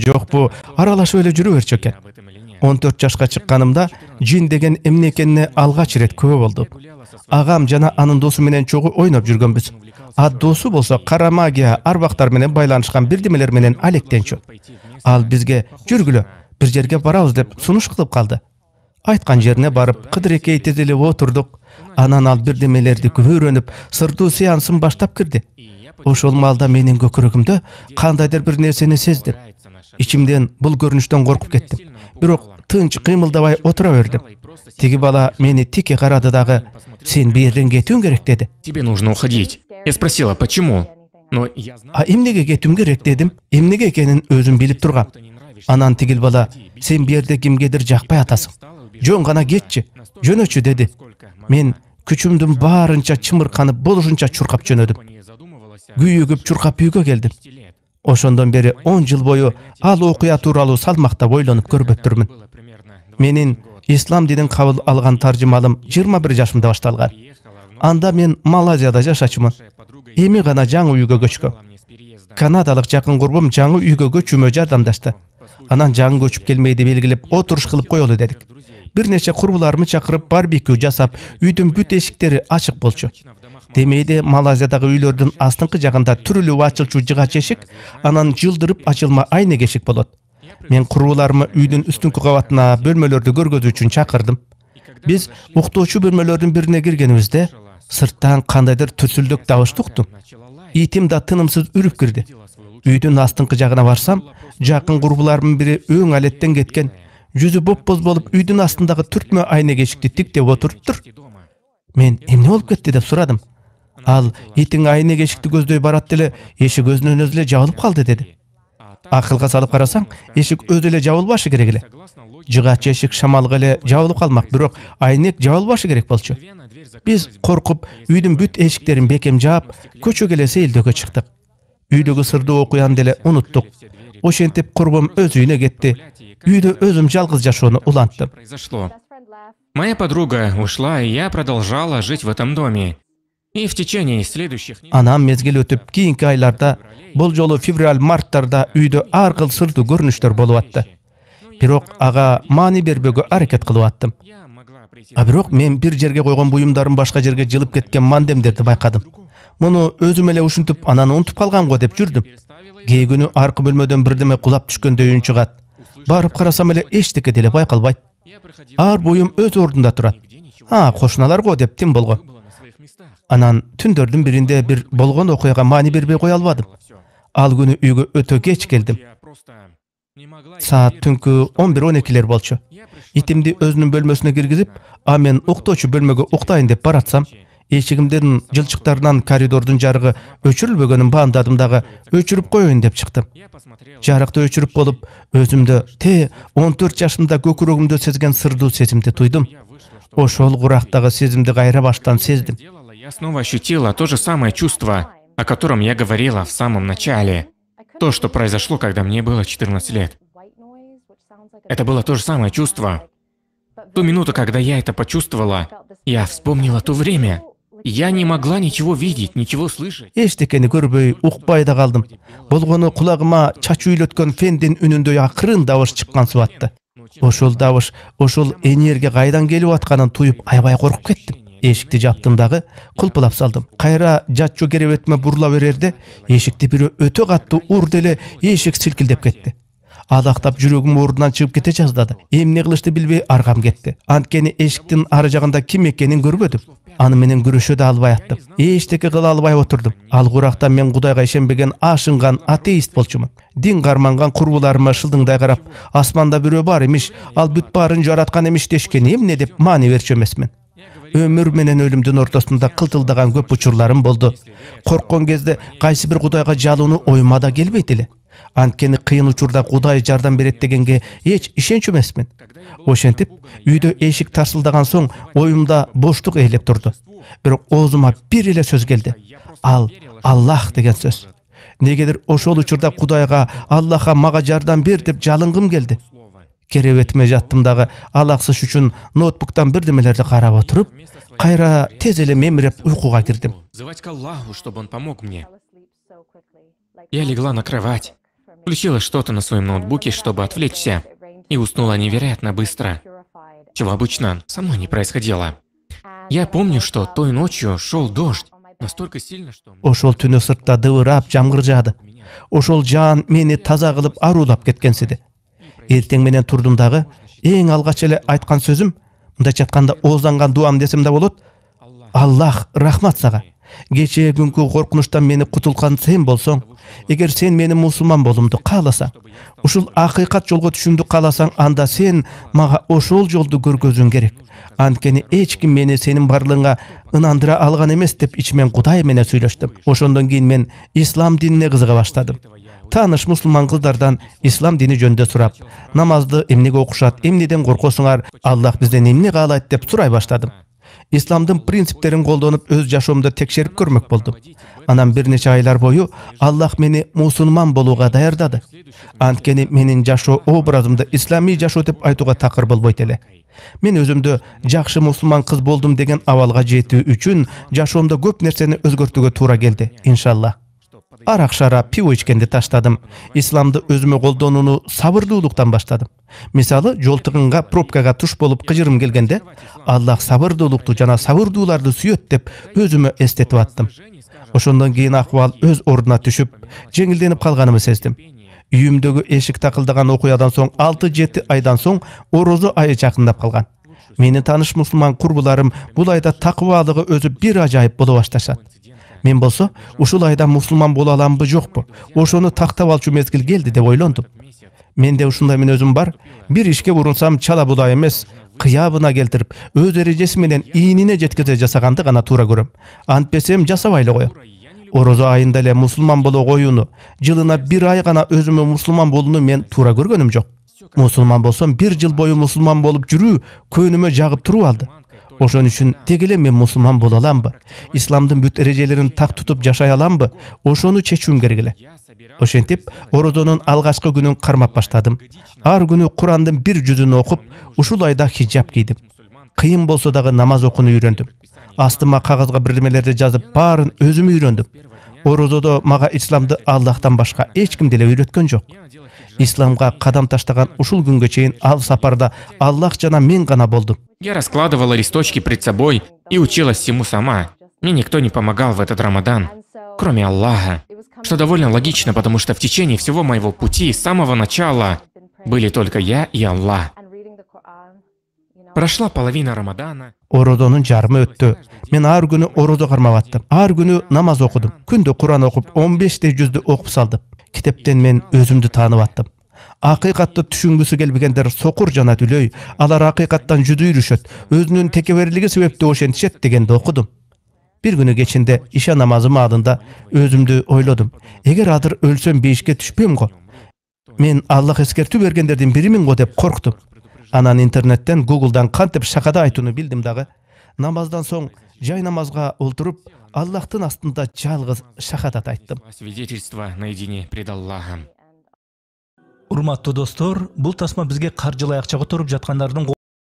Жок, бу аралашып эле жүрө берчү экен. 14 жашка чыкканымда жин деген эмне экенине алгач ирет күбө болду. Агам жана анын досу менен чогуу ойноп жүргөнбүз. А досу болсо кара магия, арбактар менен байланышкан бирдемелер менен алектенчү. Ал бизге жүргүлө, бир жерге барабыз деп сунуш кылып калды. Айткан жерине барып, кыдырекей тезелеп отурдук. Анан ал бирдемелерди күбөрөнүп, сырдуу сеансын баштап кирди. Ошол маалда менин көкүрөгүмдө кандайдыр бир нерсени сездим. Ичимден бул көрүнүштөн коркуп кеттим. Бирок тынч кыймылдабай отура бердим. Тиги бала мени тике карады дагы, "Сен бу жерден кетүүң керек" деди. Тебе нужно уходить. Я спросила, почему? Но я знала, А эмнеге кетүүм керек дедим. Эмнеге экенин өзүм билип тургам. Анан тигил бала, "Сен бу жерде кимгедир жакпай атасың. Жөн гана кетчи, жөнөчү" деди. Мен күчүмдүн баарынча чымырканып, болушунча чуркап жөнөдүм. Күйүгүп чуркап үйгө келдим. Ошондон бери 10 жыл бою ал окуя тууралуу салмактап ойлонуп көрбөптүрмүн. Менин ислам динин кабыл алган таржымалым 21 жашымда башталган. Анда мен Малайзияда жашачумун. Эми гана жаңы үйгө көчкөм. Канадалык жакын курбум жаңы үйгө көчүүмө жардамдашты. Анан жаңы көчүп келмейди белгилеп, отуруш кылып коелу дедик. Бир нече курбуларымы чакырып, барбекю жасап, үйдүн бүт эшиктери ачык болчу. Демейде Малайзиядагы үйлөрдүн астыңкы жагында түрүлүү ачылчу жыгач эшик, анан жылдырып ачылма айнек эшик болот. Мен курбуларымы үйдүн үстүнкү кабатына бөлмөлөрдү көргөзүү үчүн чакырдым. Биз уктоочу бөлмөлөрдүн бирине киргенибизде, сырттан кандайдыр түрсүлдөк дабыш уктум. Итим да тынымсыз үрүп кирди. Үйдүн астыңкы жагына барсам, жакын курбуларымдын бири өң алеттен кеткен. Жүзү бопбоз болуп, үйдүн астындагы түртмө айнек эшикти тиктеп отуруптур. Мен эмне болуп кетти деп сурадым. Ал итиң айнек эшикти көздөй барат деле, эшик өзүнөн өзү эле жабылып калды деди. Акылга салып карасаң, эшик өзү эле жабылбашы керек эле. Жыгач эшик шамалга эле жабылып калмак, бирок айнек жабылбашы керек болчу. Биз коркуп, үйдүн бүт эшиктерин бекем жаап, көчөгө эле сейилдөккө чыктык. Үйдөгү сырдуу окуяны деле унуттук. Ошентип курбум өз үйүнө кетти. Үйдө өзүм жалгыз жашоону уланттым. произошло. Моя подруга ушла, и я продолжала жить в этом доме. И в течение следующих... Анан мезгил өтүп, кийинки айларда, бул жолу февраль-марттарда үйдө ар кыл сырдуу көрүнүштөр болуп атты. Бирок ага маани бербөөгө аракет кылып аттым. А бирок мен бир жерге койгон буюмдарым башка жерге жылып кеткен мандемдерди байкадым. Муну өзүм эле ушинтип, анан унутуп калгам го деп жүрдүм. Кээ күнү аркы бөлмөдөн бирдеме кулап түшкөндөй үн чыгат. Барып карасам эле эчтеке деле байкалбайт. Ар буюм өз ордунда турат. Кошуналар го деп тим болгон. Анан түндөрдүн биринде бир болгон окуяга маани бербей кое албадым. Ал күнү үйгө өтө кеч келдим. Саат түнкү 11-12 болчу. Итимди өзүнүн бөлмөсүнө киргизип, а мен уктоочу бөлмөгө уктайын деп баратсам, эшигимдин жылчыктарынан коридордун жарыгы өчүрүлбөгөнүн баамдадым дагы өчүрүп коеюн деп чыктым. Жарыкты өчүрүп болуп, өзүмдө 14 жашымда көкүрөгүмдө сезген сырдуу сезимди туйдум. Ошол курактагы сезимди кайра баштан сездим. Я снова ощутила то же самое чувство, о котором я говорила в самом начале. То, что произошло, когда мне было 14 лет. Это было то же самое чувство. В ту минуту, когда я это почувствовала, я вспомнила то время. Я не могла ничего видеть, ничего слышать. Эчтекени көрбөй, укпай да калдым. Болгону кулагыма чач үйлөткөн фендин үнүндөй акырын дабыш чыккан субатты. Ошол дабыш, ошол энерге кайдан келип атканын туюп аябай коркуп кеттим. Эшикти жаптым дагы, кулпулап салдым. Кайра жатчу керебетиме бурула берерде, эшикти бирөө өтө катуу урду эле эшик силкилдеп кетти. Адактап жүрөгүм ордунан чыгып кете жаздады. Эмне кылышты билбей аргам кетти. Анткени эшиктин ары жагында ким экенин көрбөдүм. Аны менен күрөшө да албай аттым. Эчтеке кыла албай отурдум. Ал куракта мен Кудайга ишенбеген ашынган атеист болчумун. Дин карманган курбуларыма шылдыңдай карап, асманда бирөө бар имиш, ал бүт баарын жараткан имиш дешкен эмне деп маани берчү эмесмин. Өмүр менен өлүмдүн ортосунда кылтылдаган көп учурларым болду. Корккон кезде кайсы бир Кудайга жалууну оюма да келбейт эле. Анткени кыйын учурда Кудай жардам берет дегенге эч ишенчү эмесмин. Ошентип, үйдө эшик тарсылдаган соң оюмда боштук ээлеп турду. Бирок оозума бир эле сөз келди. Ал Аллах деген сөз. Негедир ошол учурда Кудайга, Аллахка мага жардам бер деп жалынгым келди. Керебетиме жаттым дагы алаксыш үчүн ноутбуктан бирдемелерди карап отуруп, кайра тез эле мемиреп уйкуга кирдим. Взывать к Аллаху, чтобы он помог мне. Я легла на кровать. Включила что-то на своем ноутбуке, чтобы отвлечься, и уснула невероятно быстро, чего обычно со мной не происходило. Я помню, что той ночью шел дождь настолько сильно, что... Ошол түнү сыртта дыбырап жамгыр жаады. Ошол жаан мени таза кылып арулап кеткенсиди. Эртең менен турдум дагы, эң алгач эле айткан сөзүм, мындайча айтканда оозданган дуам десем да болот. Аллах рахмат сага. Кечээ күнкү коркунучтан мени кутулткан сен болсоң, эгер сен мени мусулман болумду кааласаң, ушул акыйкат жолго түшүүмдү кааласаң, анда сен мага ошол жолду көргөзүүң керек. Анткени эч ким мени сенин барлыгыңа ынандыра алган эмес деп ичимен Кудай менен сүйлөштүм. Ошондон кийин мен ислам динине кызыга баштадым. Тааныш мусулман кыздардан ислам дини жөнүндө сурап, намазды эмнеге окушат, эмнеден коркосуңар, Аллах бизден эмне каалайт деп сурай баштадым. Исламдын принциптерин колдонуп өз жашоомду текшерип көрмөк болдум. Анан бир нече айлар бою Аллах мени мусулман болууга даярдады. Анткени менин жашоо образымды исламий жашоо деп айтууга такыр болбойт эле. Мен өзүмдү жакшы мусулман кыз болдум деген абалга жетүү үчүн жашоомдо көп нерсени өзгөртүүгө туура келди, иншалла. Арак шарап, пиво ичкенди таштадым. Исламды өзүмө колдонууну сабырдуулуктан баштадым. Мисалы, жол тыгынга, пробкага туш болуп кыжырым келгенде, Аллах сабырдуулукту жана сабырдууларды сүйөт деп өзүмө эстетип аттым. Ошондон кийин акыбал өз ордуна түшүп, жеңилденип калганымды сездим. Үйүмдөгү эшик такылдаган окуядан соң 6-7 айдан соң орозо айы жакындап калган. Менин тааныш мусулман курбуларым бул айда такыбалыгы өзү бир ажайып боло башташат. Мен болсо, ушул айда мусулман боло аламбы жокпу? Ошону тактап алчу мезгил келди деп ойлондум. Менде ушундай мүнөзүм бар. Бир ишке урунсам чала будай эмес, кыябына келтирип, өз эрежеси менен ийинине жеткизе жасаганды гана туура көрөм. Антпесем жасабай эле коем. Орозо айында эле мусулман боло коюуну, жылына бир ай гана өзүмө мусулман болууну мен туура көргөнүм жок. Мусулман болсом, бир жыл бою мусулман болуп жүрүү көөнүмө жагып туруп алды. Ошон үчүн теги эле мен мусулман боло аламбы? Исламдын бүт эрежелерин так тутуп жашай аламбы? Ошону чечүүм керек эле. Ошентип, орозонун алгачкы күнүн кармап баштадым. Ар күнү Курандын бир жүзүн окуп, ушул айда хиджаб кийдим. Кыйын болсо дагы намаз окууну үйрөндүм. Астыма кагазга биримелерди жазып, баарын өзүм үйрөндүм. Орозодо мага исламды Аллахтан башка эч ким деле үйрөткөн жок. Исламга кадам таштаган ушул күнгө чейин ал сапарда Аллах жана мен гана болдум. Я раскладывала листочки пред собой и училась всему сама. Мне никто не помогал в этот Рамадан, кроме Аллаха. Что довольно логично, потому что в течение всего моего пути, с самого начала, были только я и Аллах. Прошла половина Рамадана. Орозонун жарымы өттү. Мен ар күнү орозо кармап аттым. Ар күнү намаз окудум. Күндө Куран окуп, 15 жүздү окуп салдым. Китептен мен өзүмдү таанып аттым. Акыйкатты түшүнгүсү келбегендер сокур жана дүлөй, алар акыйкаттан жүдү жүрүшөт, өзүнүн текеберлиги себептүү ошентишет дегенди окудум. Бир күнү кечинде иша намазым алдында өзүмдү ойлодум. Эгер азыр өлсөм бейишке түшпөйм го. Мен Аллах эскертүү бергендердин биримин го деп корктум. Анан интернеттен, Google'дан кантип шакада айтууну билдим дагы. Намаздан соң жай намазга олтуруп, Аллахтын астында жалгыз шахадат айттым. Свидетельство наедине пред Аллахом. Урматтуу достор, бул тасма бизге каржылай акча которуп жаткандардын